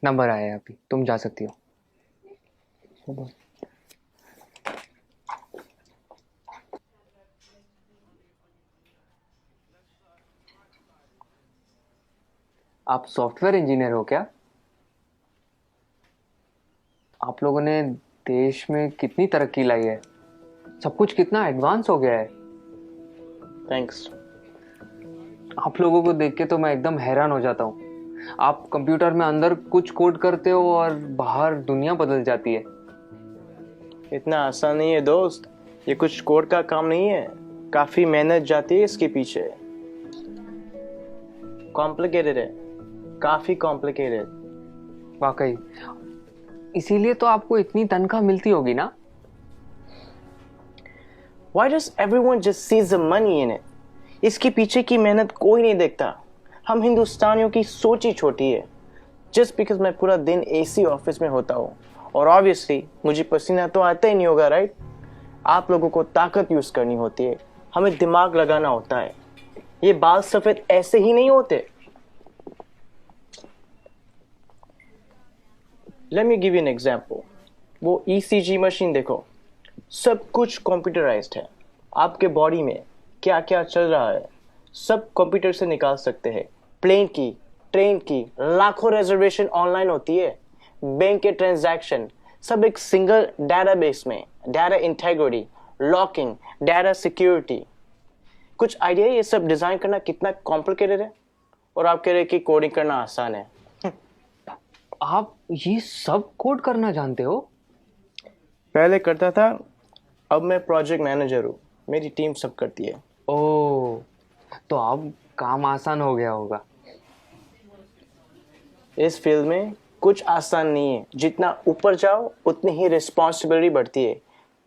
Number आया है अभी, तुम जा सकती हो। आप सॉफ्टवेयर इंजीनियर हो क्या? आप लोगों ने देश में कितनी तरक्की लाई है, सब कुछ कितना एडवांस हो गया है। थैंक्स। आप लोगों को देख के तो मैं एकदम हैरान हो जाता हूँ। आप कंप्यूटर में अंदर कुछ कोड करते हो और बाहर दुनिया बदल जाती है। इतना आसान नहीं है दोस्त, ये कुछ कोड का काम नहीं है, काफी मेहनत जाती है इसके पीछे। कॉम्प्लिकेटेड है, काफी कॉम्प्लिकेटेड। वाकई, इसीलिए तो आपको इतनी तनख्वाह मिलती होगी ना। Why does everyone just sees the money in it? इसके पीछे की मेहनत कोई नहीं देखता। हम हिंदुस्तानियों की सोच ही छोटी है। जस्ट बिकॉज मैं पूरा दिन एसी ऑफिस में होता हूँ और ऑब्वियसली मुझे पसीना तो आता ही नहीं होगा, राइट? आप लोगों को ताकत यूज करनी होती है, हमें दिमाग लगाना होता है। ये बाल सफेद ऐसे ही नहीं होते। Let me give you an example. वो ईसीजी मशीन देखो, सब कुछ कंप्यूटराइज्ड है। आपके बॉडी में क्या क्या चल रहा है सब कंप्यूटर से निकाल सकते हैं। प्लेन की, ट्रेन की, लाखों रिजर्वेशन ऑनलाइन होती है। बैंक के ट्रांजैक्शन सब एक सिंगल डेटाबेस में। Data integrity, locking, data security. कुछ आइडिया ये सब डिजाइन करना कितना कॉम्प्लिकेटेड है? और आप कह रहे कि कोडिंग करना आसान है। आप ये सब कोड करना जानते हो? पहले करता था, अब मैं प्रोजेक्ट मैनेजर हूँ, मेरी टीम सब करती है। ओह, तो अब काम आसान हो गया होगा। इस फील्ड में कुछ आसान नहीं है, जितना ऊपर जाओ उतनी ही रिस्पॉन्सिबिलिटी बढ़ती है,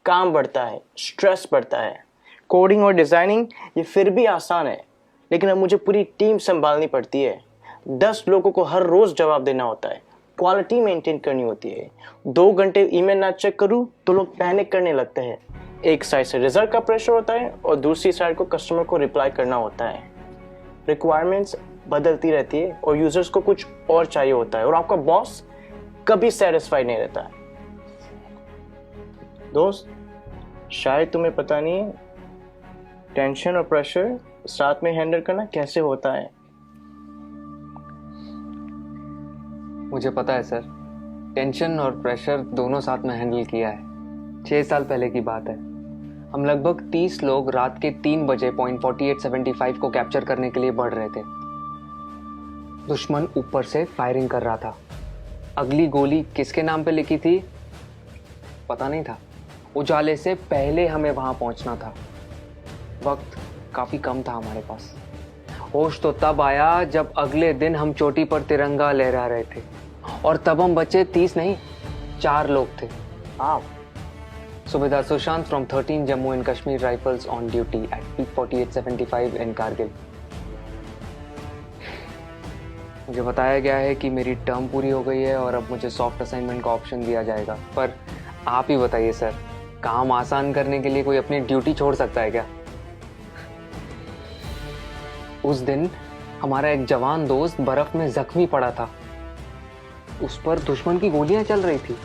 काम बढ़ता है, स्ट्रेस बढ़ता है। कोडिंग और डिजाइनिंग ये फिर भी आसान है, लेकिन अब मुझे पूरी टीम संभालनी पड़ती है। 10 लोगों को हर रोज जवाब देना होता है, क्वालिटी मेंटेन करनी होती है। 2 घंटे ईमेल ना चेक करूं तो लोग पैनिक करने लगते हैं। एक साइड से रिजल्ट का प्रेशर होता है और दूसरी साइड को कस्टमर को रिप्लाई करना होता है। रिक्वायरमेंट्स बदलती रहती है और यूजर्स को कुछ और चाहिए होता है, और आपका बॉस कभी सेटिस्फाइड नहीं रहता है। दोस्त, शायद तुम्हें पता नहीं है टेंशन और प्रेशर साथ में हैंडल करना कैसे होता है। मुझे पता है सर, टेंशन और प्रेशर दोनों साथ में हैंडल किया है। 6 साल पहले की बात है। हम लगभग 30 लोग रात के 3 बजे पॉइंट 4875 को कैप्चर करने के लिए बढ़ रहे थे। दुश्मन ऊपर से फायरिंग कर रहा था। अगली गोली किसके नाम पे लिखी थी पता नहीं था। उजाले से पहले हमें वहां पहुंचना था। वक्त काफी कम था हमारे पास। होश तो तब आया जब अगले दिन हम चोटी पर तिरंगा लहरा रहे थे, और तब हम बचे 30 नहीं, 4 लोग थे। आप Subedar Sushant from 13 Jammu and Kashmir Rifles on duty at peak 4875 in Kargil. मुझे बताया गया है कि मेरी टर्म पूरी हो गई है और अब मुझे सॉफ्ट असाइनमेंट का ऑप्शन दिया जाएगा। पर आप ही बताइए सर, काम आसान करने के लिए कोई अपनी ड्यूटी छोड़ सकता है क्या? उस दिन हमारा एक जवान दोस्त बर्फ में जख्मी पड़ा था। उस पर दुश्मन की गोलियां चल रही थी।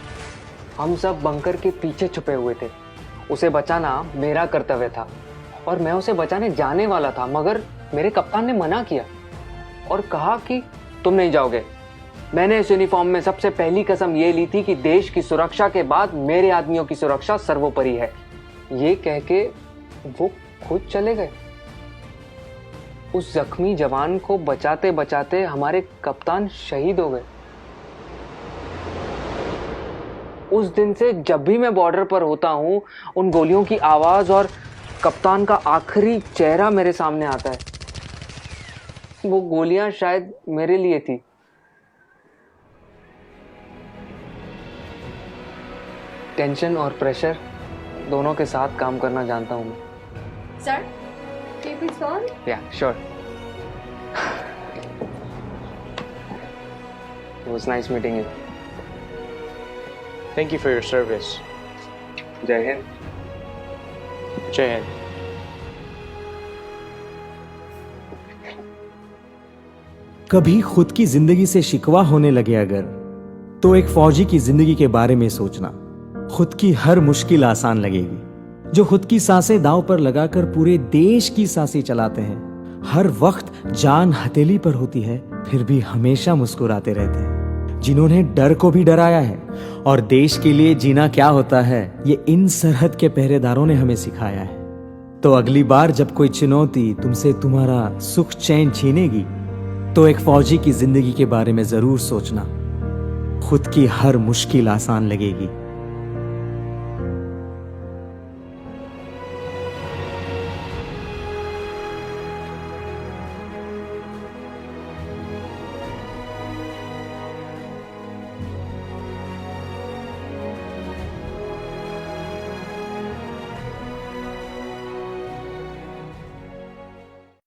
हम सब बंकर के पीछे छुपे हुए थे। उसे बचाना मेरा कर्तव्य था और मैं उसे बचाने जाने वाला था, मगर मेरे कप्तान ने मना किया और कहा कि तुम नहीं जाओगे। मैंने इस यूनिफॉर्म में सबसे पहली कसम ये ली थी कि देश की सुरक्षा के बाद मेरे आदमियों की सुरक्षा सर्वोपरि है। ये कह के वो खुद चले गए। उस जख्मी जवान को बचाते बचाते हमारे कप्तान शहीद हो गए। उस दिन से जब भी मैं बॉर्डर पर होता हूँ, उन गोलियों की आवाज और कप्तान का आखिरी चेहरा मेरे सामने आता है। वो गोलियां शायद मेरे लिए थी। टेंशन और प्रेशर दोनों के साथ काम करना जानता हूँ मैं। Sir, can you please go on? Yeah, sure. It was nice meeting you. Thank you for your service. जय हिंद। जय हिंद। कभी खुद की जिंदगी से शिकवा होने लगे अगर, तो एक फौजी की जिंदगी के बारे में सोचना। खुद की हर मुश्किल आसान लगेगी। जो खुद की सांसें दांव पर लगाकर पूरे देश की सांसें चलाते हैं, हर वक्त जान हथेली पर होती है फिर भी हमेशा मुस्कुराते रहते हैं। जिन्होंने डर को भी डराया है और देश के लिए जीना क्या होता है, ये इन सरहद के पहरेदारों ने हमें सिखाया है। तो अगली बार जब कोई चुनौती तुमसे तुम्हारा सुख चैन छीनेगी, तो एक फौजी की जिंदगी के बारे में जरूर सोचना। खुद की हर मुश्किल आसान लगेगी।